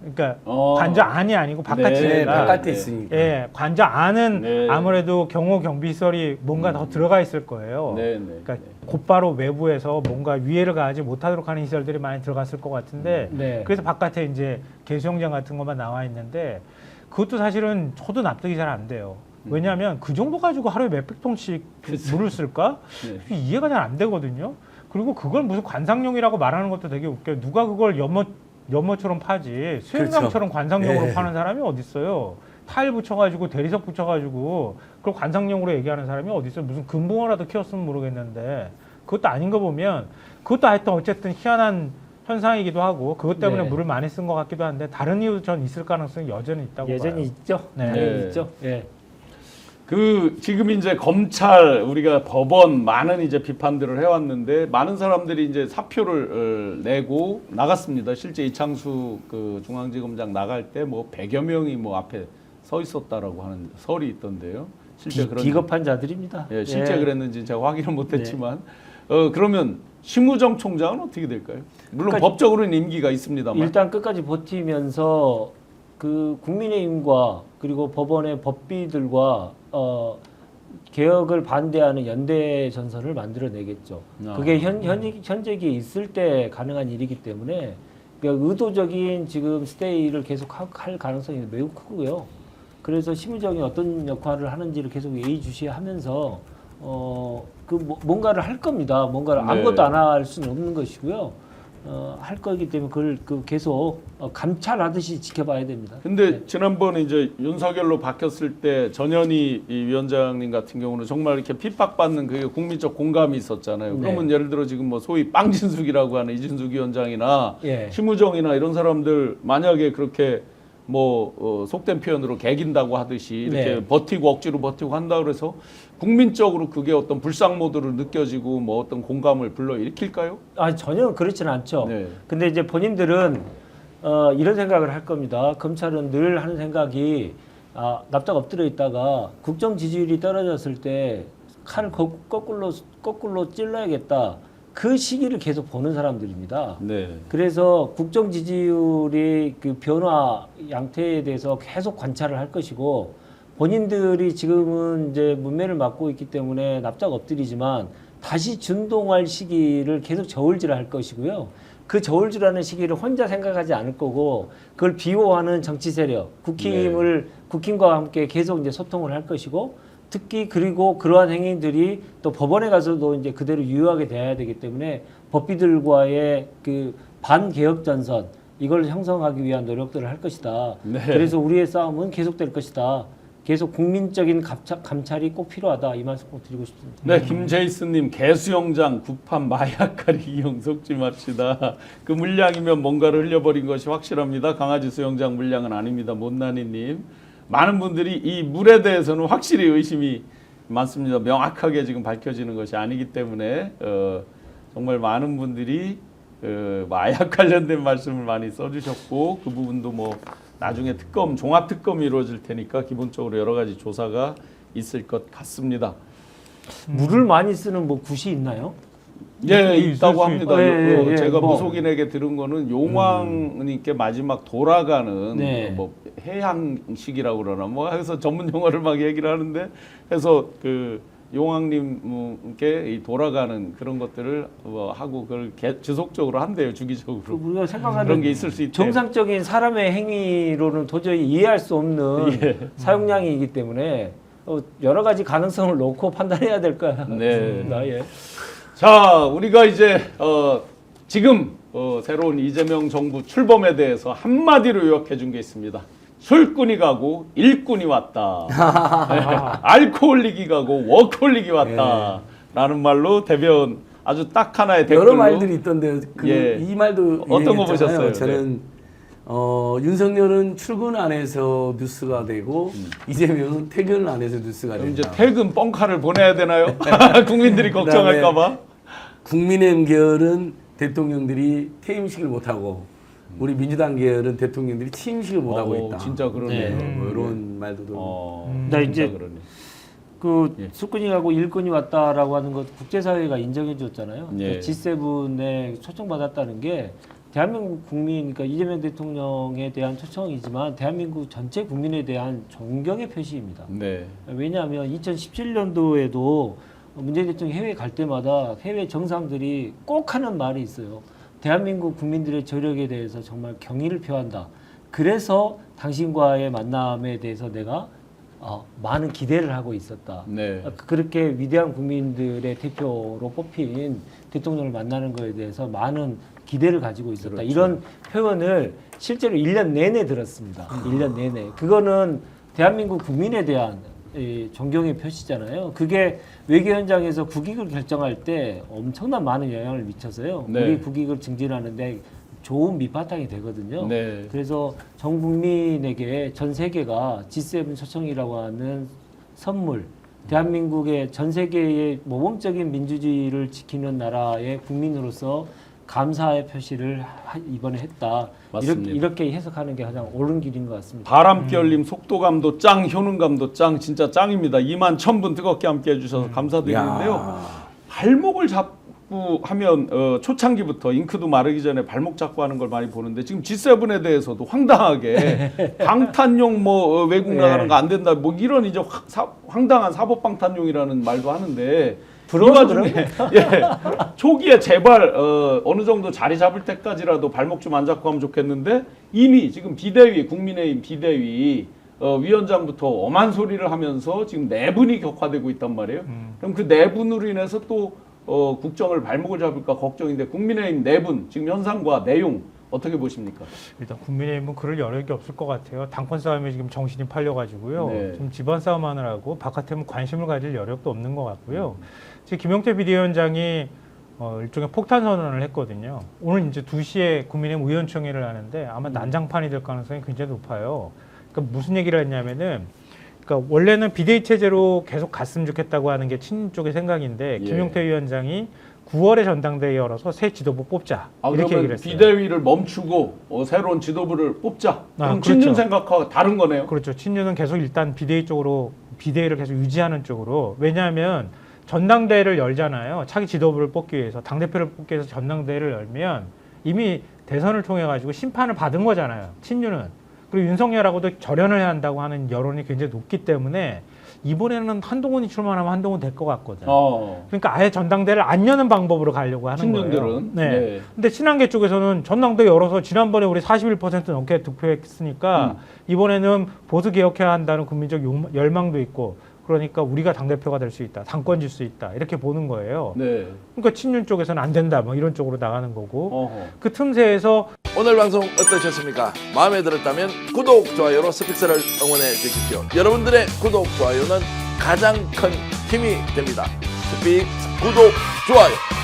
그러니까 관저 안이 아니고 바깥이니까. 네, 바깥에 있으니까. 예, 관저 안은 네. 아무래도 경호 경비시설이 뭔가 더 들어가 있을 거예요. 네, 네. 그러니까 곧바로 외부에서 뭔가 위해를 가하지 못하도록 하는 시설들이 많이 들어갔을 것 같은데 네. 그래서 바깥에 이제 개수영장 같은 것만 나와 있는데 그것도 사실은 저도 납득이 잘 안 돼요. 왜냐하면 그 정도 가지고 하루에 몇백 통씩 물을 쓸까? 네. 이해가 잘 안 되거든요. 그리고 그걸 무슨 관상용이라고 말하는 것도 되게 웃겨요. 누가 그걸 연못처럼 파지 수영장처럼 관상용으로 네. 파는 사람이 어디 있어요? 타일 붙여가지고 대리석 붙여가지고 그걸 관상용으로 얘기하는 사람이 어디 있어요? 무슨 금붕어라도 키웠으면 모르겠는데 그것도 아닌 거 보면 그것도 하여튼 어쨌든 희한한 현상이기도 하고 그것 때문에 네. 물을 많이 쓴 것 같기도 한데 다른 이유도 전 있을 가능성이 여전히 있다고 여전히 봐요. 있죠. 네. 네. 있죠. 예. 그 지금 이제 검찰 우리가 법원 많은 이제 비판들을 해왔는데 많은 사람들이 이제 사표를 내고 나갔습니다. 실제 이창수 그 중앙지검장 나갈 때 뭐 100여 명이 뭐 앞에 서 있었다라고 하는 설이 있던데요. 실제 그런 비겁한 자들입니다. 예, 실제 예. 그랬는지 제가 확인을 못했지만 그러면 심우정 총장은 어떻게 될까요? 물론 법적으로는 임기가 있습니다만 일단 끝까지 버티면서 그 국민의힘과 그리고 법원의 법비들과 개혁을 반대하는 연대 전선을 만들어내겠죠. 그게 현재기에 있을 때 가능한 일이기 때문에 그러니까 의도적인 지금 스테이를 계속 할 가능성이 매우 크고요. 그래서 심우정이 어떤 역할을 하는지를 계속 예의주시하면서 뭔가를 할 겁니다. 뭔가를 네. 아무것도 안 할 수는 없는 것이고요. 할 거기 때문에 그걸 계속 감찰하듯이 지켜봐야 됩니다. 근데 지난번에 이제 윤석열로 바뀌었을 때 전현희 이 위원장님 같은 경우는 정말 이렇게 핍박받는 그게 국민적 공감이 있었잖아요. 네. 그러면 예를 들어 지금 뭐 소위 빵진숙이라고 하는 이진숙 위원장이나 예. 심우정이나 이런 사람들 만약에 그렇게 뭐 속된 표현으로 개긴다고 하듯이 이렇게 네. 버티고 억지로 버티고 한다 그래서 국민적으로 그게 어떤 불상 모드로 느껴지고 뭐 어떤 공감을 불러일으킬까요? 전혀 그렇지는 않죠. 네. 근데 이제 본인들은 이런 생각을 할 겁니다. 검찰은 늘 하는 생각이 납작 엎드려 있다가 국정 지지율이 떨어졌을 때 칼을 거꾸로 찔러야겠다. 그 시기를 계속 보는 사람들입니다. 네. 그래서 국정 지지율이 그 변화 양태에 대해서 계속 관찰을 할 것이고 본인들이 지금은 이제 문매를 맞고 있기 때문에 납작 엎드리지만 다시 준동할 시기를 계속 저울질할 것이고요. 그 저울질하는 시기를 혼자 생각하지 않을 거고 그걸 비호하는 정치 세력, 국힘과 함께 계속 이제 소통을 할 것이고 특히 그리고 그러한 행위들이 또 법원에 가서도 이제 그대로 유효하게 돼야 되기 때문에 법비들과의 그 반개혁 전선 이걸 형성하기 위한 노력들을 할 것이다. 네. 그래서 우리의 싸움은 계속될 것이다. 계속 국민적인 감찰이 꼭 필요하다. 이 말씀 꼭 드리고 싶습니다. 네, 김제이스님 개수영장 구판 마약가리 이용 속지 맙시다. 그 물량이면 뭔가를 흘려버린 것이 확실합니다. 강아지 수영장 물량은 아닙니다. 못난이님. 많은 분들이 이 물에 대해서는 확실히 의심이 많습니다. 명확하게 지금 밝혀지는 것이 아니기 때문에 정말 많은 분들이 마약 관련된 말씀을 많이 써주셨고 그 부분도 뭐 나중에 종합 특검이 이루어질 테니까 기본적으로 여러 가지 조사가 있을 것 같습니다. 물을 많이 쓰는 뭐 굿이 있나요? 예, 있다고 합니다. 제가 뭐. 무속인에게 들은 거는 용왕님께 마지막 돌아가는 네. 뭐 해양식이라고 그러나 뭐 해서 전문 용어를 막 얘기를 하는데 해서 그 용왕님께 이 돌아가는 그런 것들을 하고 그걸 지속적으로 한대요, 주기적으로. 우리가 생각하는 그런 게 있을 수 있대요. 정상적인 사람의 행위로는 도저히 이해할 수 없는 사용량이기 때문에 여러 가지 가능성을 놓고 판단해야 될 거야. 네. 예. 자, 우리가 이제 지금 새로운 이재명 정부 출범에 대해서 한마디로 요약해 준 게 있습니다. 술꾼이 가고 일꾼이 왔다. 알코올릭이 가고 워크홀릭이 왔다. 라는 말로 대변 아주 딱 하나의 댓글로 여러 말들이 있던데요. 이 말도 어떤 거 유행했잖아요. 보셨어요? 저는 윤석열은 출근 안 해서 뉴스가 되고 이재명은 퇴근 안 해서 뉴스가 그럼 된다. 이제 퇴근 뻥카를 보내야 되나요? 국민들이 걱정할까봐. 국민의힘 계열은 대통령들이 퇴임식을 못하고 우리 민주당 계열은 대통령들이 취임식을 못하고 있다. 진짜 그러네요. 뭐 이런 말도 나 이제 그러네. 술꾼이 가고 일꾼이 왔다라고 하는 것 국제사회가 인정해 줬잖아요. 예. G7에 초청받았다는 게 대한민국 국민, 그러니까 이재명 대통령에 대한 초청이지만 대한민국 전체 국민에 대한 존경의 표시입니다. 네. 왜냐하면 2017년도에도 문재인 대통령이 해외 갈 때마다 해외 정상들이 꼭 하는 말이 있어요. 대한민국 국민들의 저력에 대해서 정말 경의를 표한다. 그래서 당신과의 만남에 대해서 내가 많은 기대를 하고 있었다. 네. 그렇게 위대한 국민들의 대표로 뽑힌 대통령을 만나는 것에 대해서 많은 기대를 가지고 있었다. 그렇죠. 이런 표현을 실제로 1년 내내 들었습니다. 1년 내내. 그거는 대한민국 국민에 대한 존경의 표시잖아요. 그게 외교 현장에서 국익을 결정할 때 엄청난 많은 영향을 미쳐서요. 네. 우리 국익을 증진하는데 좋은 밑바탕이 되거든요. 네. 그래서 전 국민에게 전 세계가 G7 초청이라고 하는 선물, 대한민국의 전 세계의 모범적인 민주주의를 지키는 나라의 국민으로서 감사의 표시를 이번에 했다. 맞습니다. 이렇게 해석하는 게 가장 옳은 길인 것 같습니다. 바람결님 속도감도 짱, 효능감도 짱, 진짜 짱입니다. 2만 1000분 뜨겁게 함께 해주셔서 감사드리는데요. 야. 발목을 잡고 하면 초창기부터 잉크도 마르기 전에 발목 잡고 하는 걸 많이 보는데 지금 G7에 대해서도 황당하게 방탄용 뭐 외국 나가는 거 안 된다 뭐 이런 이제 황당한 사법 방탄용이라는 말도 하는데 이 와중에 초기에 제발 어느 정도 자리 잡을 때까지라도 발목 좀 안 잡고 하면 좋겠는데 이미 지금 비대위 국민의힘 비대위 위원장부터 엄한 소리를 하면서 지금 내분이 격화되고 있단 말이에요. 그럼 그 내분으로 인해서 또 국정을 발목을 잡을까 걱정인데 국민의힘 내분 지금 현상과 내용 어떻게 보십니까? 일단 국민의힘은 그럴 여력이 없을 것 같아요. 당권 싸움에 지금 정신이 팔려가지고요. 네. 지금 집안 싸움 하느라고 바깥에는 관심을 가질 여력도 없는 것 같고요. 지금 김용태 비대위원장이 일종의 폭탄 선언을 했거든요. 오늘 이제 2시에 국민의힘 의원총회를 하는데 아마 난장판이 될 가능성이 굉장히 높아요. 그러니까 무슨 얘기를 했냐면은 그러니까 원래는 비대위 체제로 계속 갔으면 좋겠다고 하는 게 친윤 쪽의 생각인데 예. 김용태 위원장이 9월에 전당대회 열어서 새 지도부 뽑자 이렇게 그러면 얘기를 했어요. 비대위를 멈추고 새로운 지도부를 뽑자. 그럼 그렇죠. 친윤 생각하고 다른 거네요. 그렇죠. 친윤은 계속 일단 비대위 쪽으로 비대위를 계속 유지하는 쪽으로 왜냐하면 전당대회를 열잖아요. 차기 지도부를 뽑기 위해서 당대표를 뽑기 위해서 전당대회를 열면 이미 대선을 통해 가지고 심판을 받은 거잖아요. 친윤은. 그리고 윤석열하고도 절연을 해야 한다고 하는 여론이 굉장히 높기 때문에 이번에는 한동훈이 출마하면 한동훈 될 것 같거든요. 그러니까 아예 전당대회를 안 여는 방법으로 가려고 하는 거예요. 친윤들은. 네. 네. 근데 친한계 쪽에서는 전당대회 열어서 지난번에 우리 41% 넘게 득표했으니까 이번에는 보수 개혁해야 한다는 국민적 열망도 있고 그러니까 우리가 당대표가 될 수 있다. 당권 줄 수 있다. 이렇게 보는 거예요. 네. 그러니까 친윤 쪽에서는 안 된다. 뭐 이런 쪽으로 나가는 거고 어허. 그 틈새에서 오늘 방송 어떠셨습니까? 마음에 들었다면 구독, 좋아요로 스픽스를 응원해 주십시오. 여러분들의 구독, 좋아요는 가장 큰 힘이 됩니다. 스픽스 구독, 좋아요.